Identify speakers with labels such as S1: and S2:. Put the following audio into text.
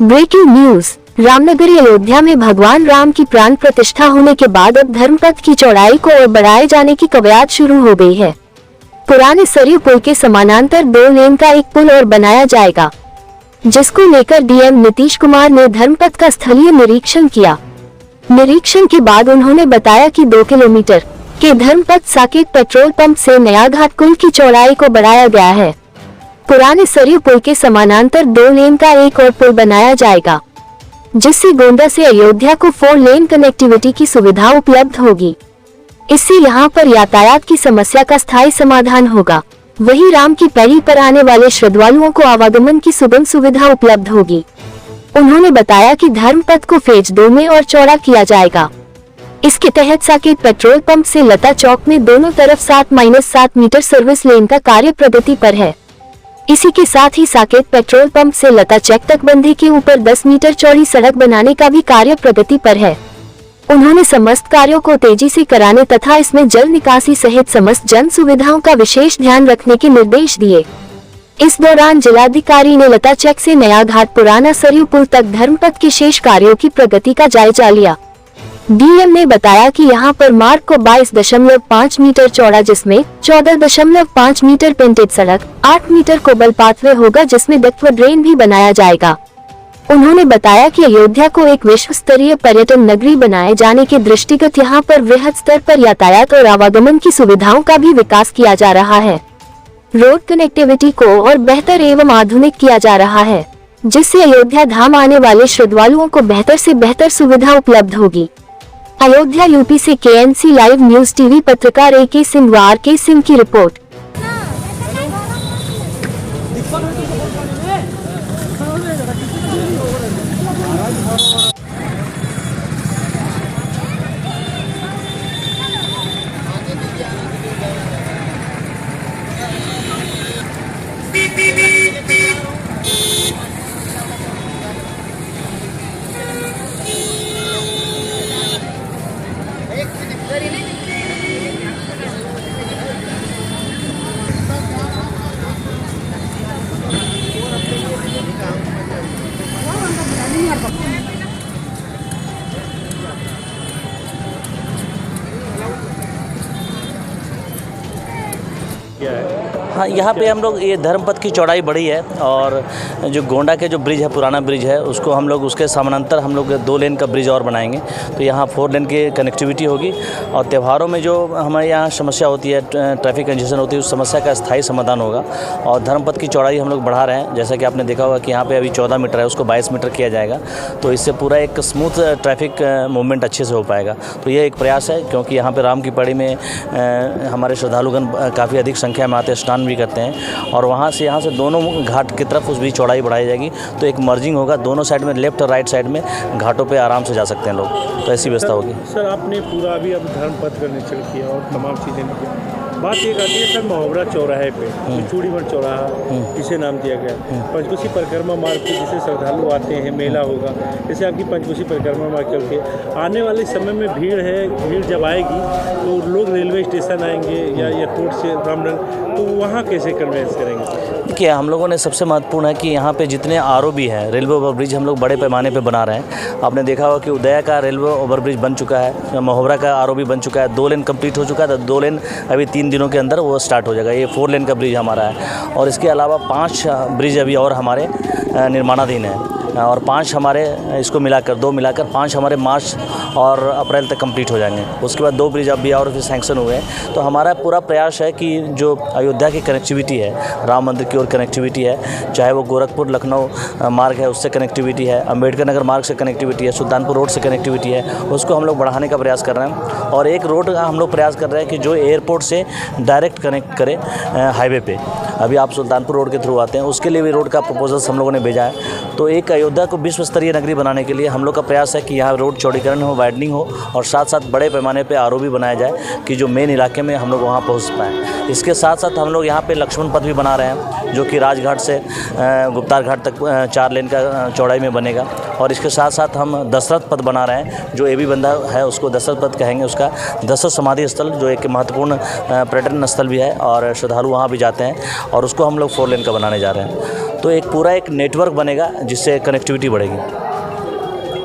S1: Breaking news. रामनगरी अयोध्या में भगवान राम की प्राण प्रतिष्ठा होने के बाद अब धर्मपथ की चौड़ाई को और बढ़ाए जाने की कवायद शुरू हो गई है। पुराने सरयू पुल के समानांतर 2 लेन का एक पुल और बनाया जाएगा, जिसको लेकर डीएम नीतीश कुमार ने धर्मपथ का स्थलीय निरीक्षण किया। निरीक्षण के बाद उन्होंने बताया कि 2 किलोमीटर के धर्मपथ साकेत पेट्रोल पंप से नया घाट पुल की चौड़ाई को बढ़ाया गया है। पुराने सरयू पुल के समानांतर 2 लेन का एक और पुल बनाया जाएगा, जिससे गोंडा से अयोध्या को 4 लेन कनेक्टिविटी की सुविधा उपलब्ध होगी। इससे यहां पर यातायात की समस्या का स्थायी समाधान होगा। वहीं राम की पैड़ी पर आने वाले श्रद्धालुओं को आवागमन की सुगम सुविधा उपलब्ध होगी। उन्होंने बताया कि धर्मपथ को फेज 2 में और चौड़ा किया जाएगा। इसके तहत साकेत पेट्रोल पंप से लता चौक में दोनों तरफ 7-7 मीटर सर्विस लेन का कार्य प्रगति पर है। इसी के साथ ही साकेत पेट्रोल पंप से लता चेक तक बंधे के ऊपर 10 मीटर चौड़ी सड़क बनाने का भी कार्य प्रगति पर है। उन्होंने समस्त कार्यों को तेजी से कराने तथा इसमें जल निकासी सहित समस्त जन सुविधाओं का विशेष ध्यान रखने के निर्देश दिए। इस दौरान जिलाधिकारी ने लता चेक से नया घाट पुराना सरयू पुल तक धर्मपथ के शेष कार्यों की प्रगति का जायजा लिया। डीएम ने बताया कि यहां पर मार्ग को 22.5 मीटर चौड़ा, जिसमें 14.5 मीटर पेंटेड सड़क, 8 मीटर कोबल पाथवे होगा, जिसमें डक्ट व ड्रेन भी बनाया जाएगा। उन्होंने बताया कि अयोध्या को एक विश्व स्तरीय पर्यटन नगरी बनाए जाने के दृष्टिगत यहां पर वृहद स्तर पर यातायात और आवागमन की सुविधाओं का भी विकास किया जा रहा है। रोड कनेक्टिविटी को और बेहतर एवं आधुनिक किया जा रहा है, जिससे अयोध्या धाम आने वाले श्रद्धालुओं को बेहतर से बेहतर सुविधा उपलब्ध होगी। अयोध्या यूपी से केएनसी लाइव न्यूज टीवी पत्रकार AK सिंह व RK सिंह की रिपोर्ट।
S2: हाँ, यहाँ पे हम लोग ये धर्मपथ की चौड़ाई बढ़ी है और जो गोंडा के जो ब्रिज है, पुराना ब्रिज है, उसको हम लोग उसके समानांतर हम लोग 2 लेन का ब्रिज और बनाएंगे, तो यहाँ 4 लेन की कनेक्टिविटी होगी। और त्योहारों में जो हमारे यहाँ समस्या होती है, ट्रैफिक कंजेशन होती है, उस समस्या का स्थायी समाधान होगा। और धर्मपथ की चौड़ाई हम लोग बढ़ा रहे हैं, जैसा कि आपने देखा होगा कि यहाँ पर अभी 14 मीटर है, उसको 22 मीटर किया जाएगा, तो इससे पूरा एक स्मूथ ट्रैफिक मूवमेंट अच्छे से हो पाएगा। तो ये एक प्रयास है, क्योंकि यहाँ पर राम की पैड़ी में हमारे श्रद्धालुगण काफ़ी अधिक संख्या में आते हैं, स्नान भी करते हैं, और वहाँ से दोनों घाट की तरफ उस भी चौड़ाई बढ़ाई जाएगी, तो एक मर्जिंग होगा, दोनों साइड में लेफ्ट और राइट साइड में घाटों पे आराम से जा सकते हैं लोग, तो ऐसी व्यवस्था होगी।
S3: सर, आपने पूरा अभी अब धर्मपथ का निरीक्षण किया और तमाम चीज़ें किया, बात ये आती है सर मोहबरा चौराहे पे चूड़ीमठ चौराहा इसे नाम दिया गया, पंचकोशी परिक्रमा मार्ग पे जिसे श्रद्धालु आते हैं, मेला होगा, जैसे आपकी पंचकोशी परिक्रमा मार्ग चलती है, आने वाले समय में भीड़ है, भीड़ जब आएगी तो लोग रेलवे स्टेशन आएंगे या एयरपोर्ट से रामनगर, तो वहाँ कैसे कन्वेंस करेंगे?
S2: देखिए, हम लोगों ने सबसे महत्वपूर्ण है कि यहाँ पे जितने ROB है, रेलवे ओवरब्रिज, हम लोग बड़े पैमाने पे बना रहे हैं। आपने देखा होगा कि उदया का रेलवे ओवरब्रिज बन चुका है, मोहबरा का ROB बन चुका है, 2 लेन कंप्लीट हो चुका है, 2 लेन अभी 3 दिनों के अंदर वो स्टार्ट हो जाएगा। ये 4 लेन का ब्रिज हमारा है, और इसके अलावा 5 ब्रिज अभी और हमारे निर्माणाधीन है, और 5 हमारे इसको मिलाकर 2 मिलाकर 5 हमारे मार्च और अप्रैल तक कंप्लीट हो जाएंगे। उसके बाद 2 ब्रिज अभी और सैंक्शन हुए हैं। तो हमारा पूरा प्रयास है कि जो अयोध्या की कनेक्टिविटी है, राम मंदिर की ओर कनेक्टिविटी है, चाहे वो गोरखपुर लखनऊ मार्ग है उससे कनेक्टिविटी है, अम्बेडकर नगर मार्ग से कनेक्टिविटी है, सुल्तानपुर रोड से कनेक्टिविटी है, उसको हम लोग बढ़ाने का प्रयास कर रहे हैं। और एक रोड का हम लोग प्रयास कर रहे हैं कि जो एयरपोर्ट से डायरेक्ट कनेक्ट करे हाईवे पे। अभी आप सुल्तानपुर रोड के थ्रू आते हैं, उसके लिए भी रोड का प्रपोजल्स हम लोगों ने भेजा है। तो एक अयोध्या को विश्व स्तरीय नगरी बनाने के लिए हम लोग का प्रयास है कि यहाँ रोड चौड़ीकरण हो, वाइडनिंग हो, और साथ साथ बड़े पैमाने पे ROB बनाया जाए कि जो मेन इलाके में हम लोग वहाँ पहुँच पाएँ। इसके साथ साथ हम लोग यहाँ पे लक्ष्मण पथ भी बना रहे हैं, जो कि राजघाट से गुप्तार घाट तक 4 लेन का चौड़ाई में बनेगा। और इसके साथ साथ हम दशरथ पथ बना रहे हैं, जो AB बंधा है उसको दशरथ पथ कहेंगे। उसका दशरथ समाधि स्थल जो एक महत्वपूर्ण पर्यटन स्थल भी है, और श्रद्धालु वहाँ भी जाते हैं, और उसको हम लोग 4 लेन का बनाने जा रहे हैं। तो एक पूरा एक नेटवर्क बनेगा जिससे कनेक्टिविटी बढ़ेगी।